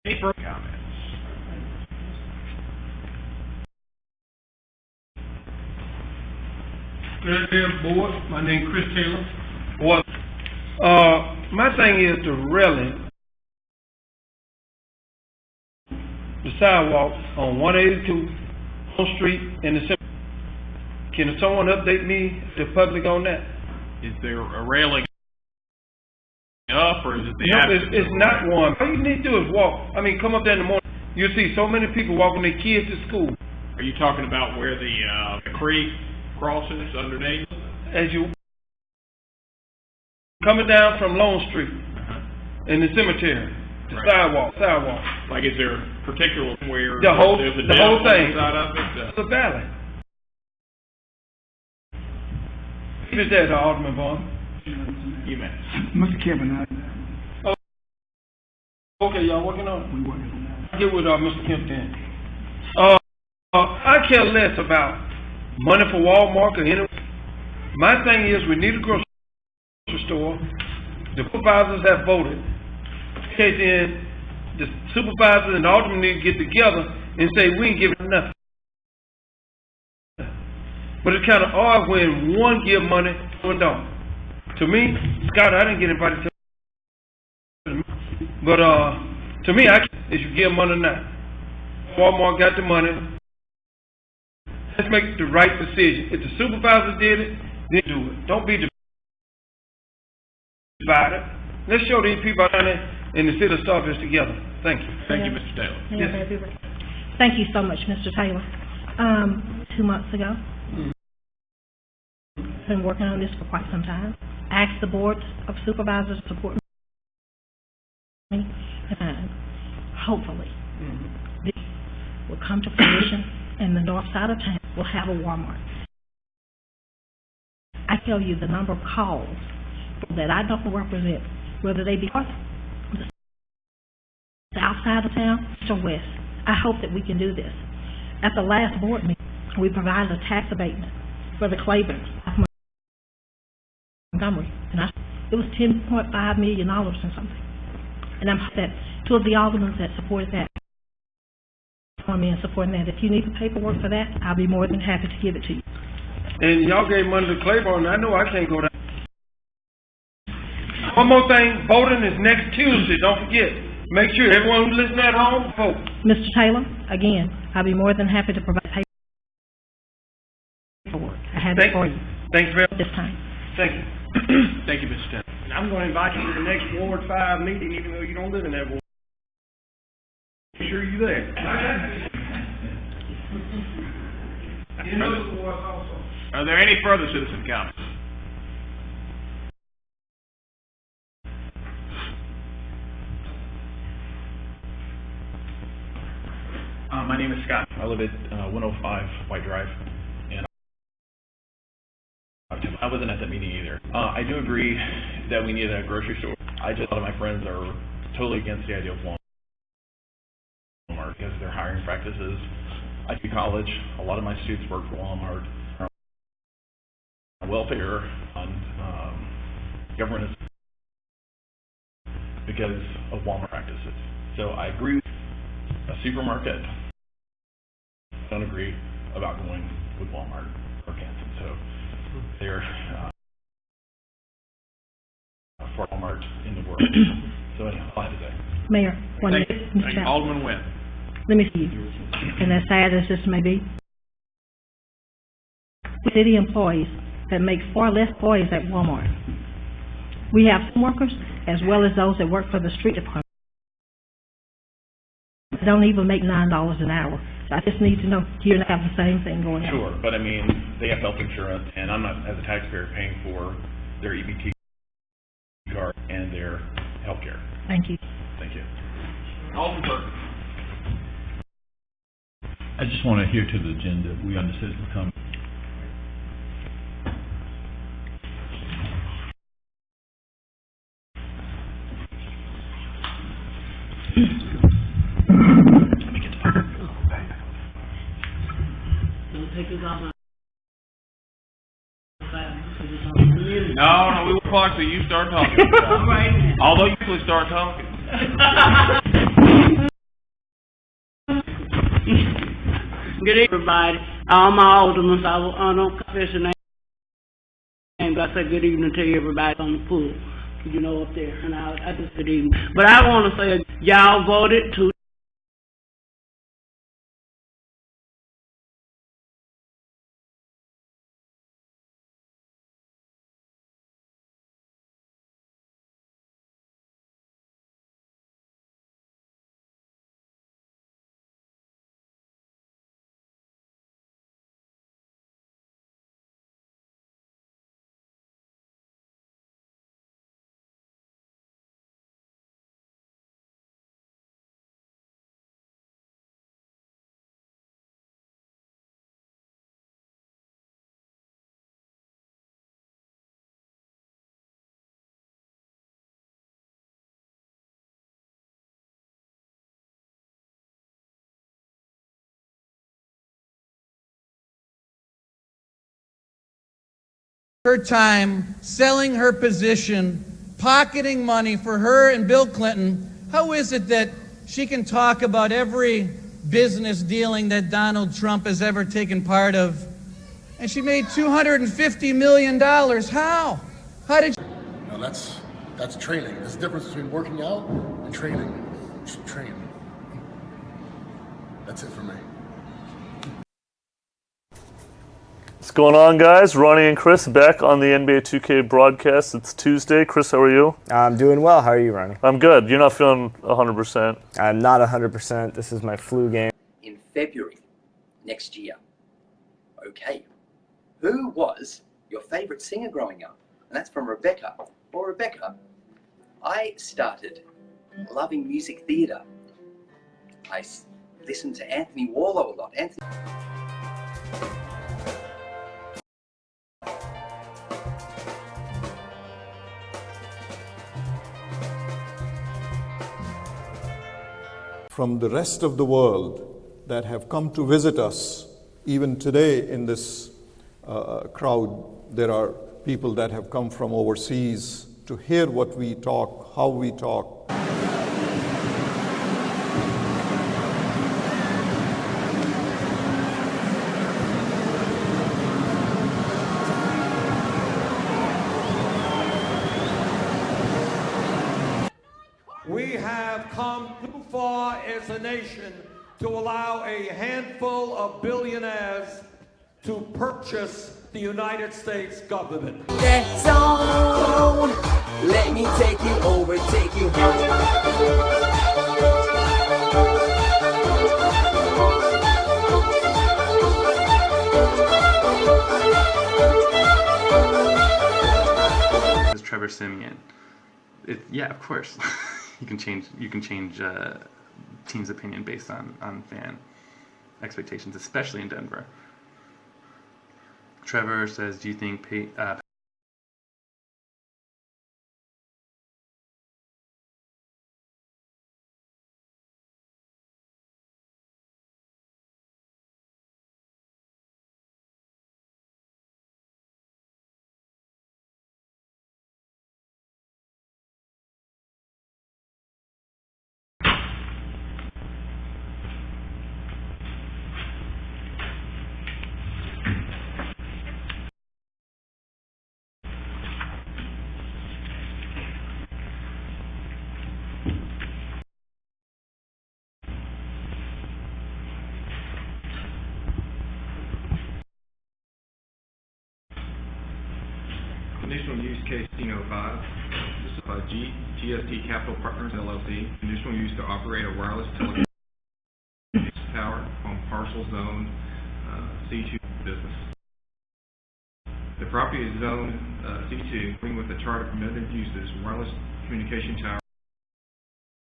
Any further comments? Board, my name is Chris Taylor. Well, my thing is to railing the sidewalk on 182 on Street in the cemetery. Can someone update me, the public, on that? Is there a railing up, or is it the No, it's not one. All you need to do is walk. I mean, come up there in the morning. You'll see so many people walking their kids to school. Are you talking about where the creek crosses underneath? As you coming down from Lone Street in the cemetery, the sidewalk. Like, is there a particular where the whole there's a thing? side of it? The valley. Is that Alderman Vaughn? You may. Mr. Kevin, Okay, y'all working on it? we working on that. I'll get with Mr. Kemp then. I care less about money for Walmart or any. My thing is we need a grocery store. The supervisors have voted. Okay, then the supervisors and the aldermen need to get together and say we ain't giving nothing. But it's kind of odd when one give money, one don't. To me, Scott, I didn't get invited to. But to me, is you give money or not. Walmart got the money. Let's make the right decision. If the supervisor did it, then do it. Don't be divided. Let's show these people down there in the city of Starkville together. Thank you. Thank you, Mr. Taylor. Yes. Thank you so much, Mr. Taylor. 2 months ago, been working on this for quite some time. Asked the board of supervisors to support me, and hopefully this will come to fruition, and the north side of town will have a Walmart. I tell you the number of calls that I don't represent, whether they be north, the south side of town, or west. I hope that we can do this. At the last board meeting, we provided a tax abatement for the Claibornes of Montgomery, and it was $10.5 million or something. And I'm that two of the aldermen that supported that, for me and supporting that. If you need the paperwork for that, I'll be more than happy to give it to you. And y'all gave money to Claiborne. I know I can't go down. One more thing, voting is next Tuesday. Don't forget. Make sure everyone who's listening at home vote. Mr. Taylor, again, I'll be more than happy to provide paperwork. I have it for you. Thanks very much. This time. Thank you. Thank you, Mr. Taylor. I'm going to invite you to the next Ward 5 meeting, even though you don't live in that ward. Make sure you're there. Are there any further citizen comments? My name is Scott. I live at 105 White Drive, and I wasn't at that meeting either. I do agree that we need a grocery store. A lot of my friends are totally against the idea of Walmart because of their hiring practices. I do college. A lot of my students work for Walmart. Welfare on government because of Walmart practices. So I agree with a supermarket. I don't agree about going with Walmart or Canton. So they're for Walmart in the world. So anyhow, all I have to say. Mayor, one minute. Thank Mr. you. Chappell. Alderman Nguyen. Let me see. And as sad as this may be, city employees that make far less employees at Walmart. We have some workers as well as those that work for the street department. They don't even make $9 an hour. So I just need to know, do you have the same thing going on? Sure, but I mean, they have health insurance, and I'm not, as a taxpayer, paying for their EBT card and their health care. Thank you. Thank you. Alderman Burke. I just want to adhere to the agenda. We on the citizen comment. No, we will talk till you start talking. Although you usually start talking. Good evening, everybody. All my aldermen, I don't confess your name, but I say good evening to everybody on the pool, you know, up there, and I just good evening. But I want to say, y'all voted to her time selling her position, pocketing money for her and Bill Clinton. How is it that she can talk about every business dealing that Donald Trump has ever taken part of, and she made $250 million? How? How did you? No, that's training. There's a difference between working out and training. Train. That's it for me. What's going on, guys? Ronnie and Chris back on the NBA 2K broadcast. It's Tuesday. Chris, how are you? I'm doing well. How are you, Ronnie? I'm good. You're not feeling 100%. I'm not 100%. This is my flu game. In February next year. Okay. Who was your favorite singer growing up? And that's from Rebecca. Well, Rebecca, I started loving music theatre. I listened to Anthony Warlow a lot. From the rest of the world that have come to visit us, even today in this crowd, there are people that have come from overseas to hear what we talk, how we talk. We have come too far as a nation to allow a handful of billionaires to purchase the United States government. Get on, let me take you over, take you Is Trevor Siemian? Yeah, of course. You can change team's opinion based on fan expectations, especially in Denver. Trevor says, do you think Conditional use case 1505. This is GST Capital Partners LLC. Conditional use to operate a wireless telecommunications tower on parcel zone C2 business. The property is zoned C2, with a chart of permitted uses, wireless communication tower.